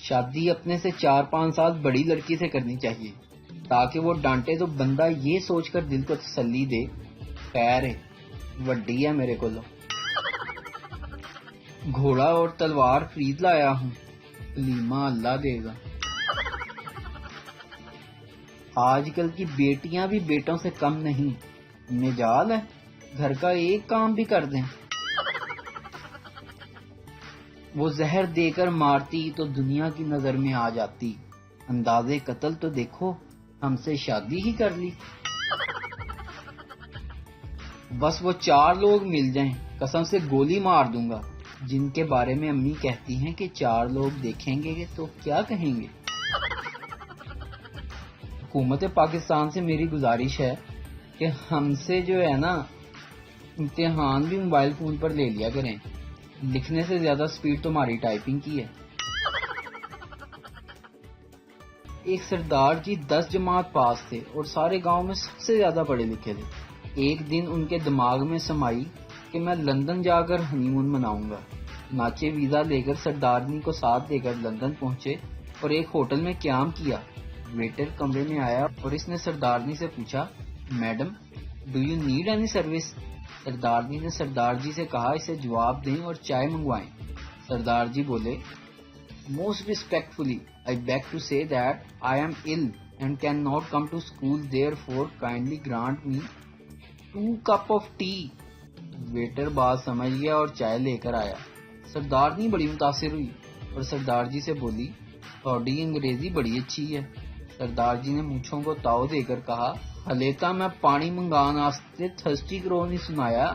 شادی اپنے سے 4-5 سال بڑی لڑکی سے کرنی چاہیے تاکہ وہ ڈانٹے تو بندہ یہ سوچ کر دل کو تسلی دے خیر ہے وڈی ہے میرے کو. گھوڑا اور تلوار خرید لایا ہوں حلیمہ اللہ دے گا. آج کل کی بیٹیاں بھی بیٹوں سے کم نہیں. مجال ہے گھر کا ایک کام بھی کر دیں. وہ زہر دے کر مارتی تو دنیا کی نظر میں آ جاتی. اندازے قتل تو دیکھو ہم سے شادی ہی کر لی. بس وہ 4 لوگ مل جائیں قسم سے گولی مار دوں گا جن کے بارے میں امی کہتی ہیں کہ 4 لوگ دیکھیں گے تو کیا کہیں گے. حکومت پاکستان سے میری گزارش ہے کہ ہم سے جو ہے نا امتحان بھی موبائل فون پر لے لیا کریں. لکھنے سے زیادہ سپیڈ تمہاری ٹائپنگ کی ہے. ایک سردار جی 10 جماعت پاس تھے اور سارے گاؤں میں سب سے زیادہ پڑھے لکھے تھے. ایک دن ان کے دماغ میں سمائی کہ میں لندن جا کر ہنی مون مناؤں گا. ناچے ویزا لے کر سردارنی کو ساتھ لے کر لندن پہنچے اور ایک ہوٹل میں قیام کیا. ویٹر کمرے میں آیا اور اس نے سردارنی سے پوچھا madam do you need any service. سردارنی نے سردار جی سے کہا اسے جواب دیں اور چائے منگوائیں. سردار جی بولے most respectfully I beg to say that I am ill and cannot come to school, therefore kindly grant me 2 cup of tea. Waiter بات سمجھ گیا اور چائے لے کر آیا. سردارنی بڑی متاثر ہوئی اور سردار جی سے بولی تھوڑی انگریزی بڑی اچھی ہے. سردار جی نے مونچھوں کو تاؤ دے کر کہا ہلے تا میں پانی منگان واسطے تھرسٹی کرو نہیں سنایا.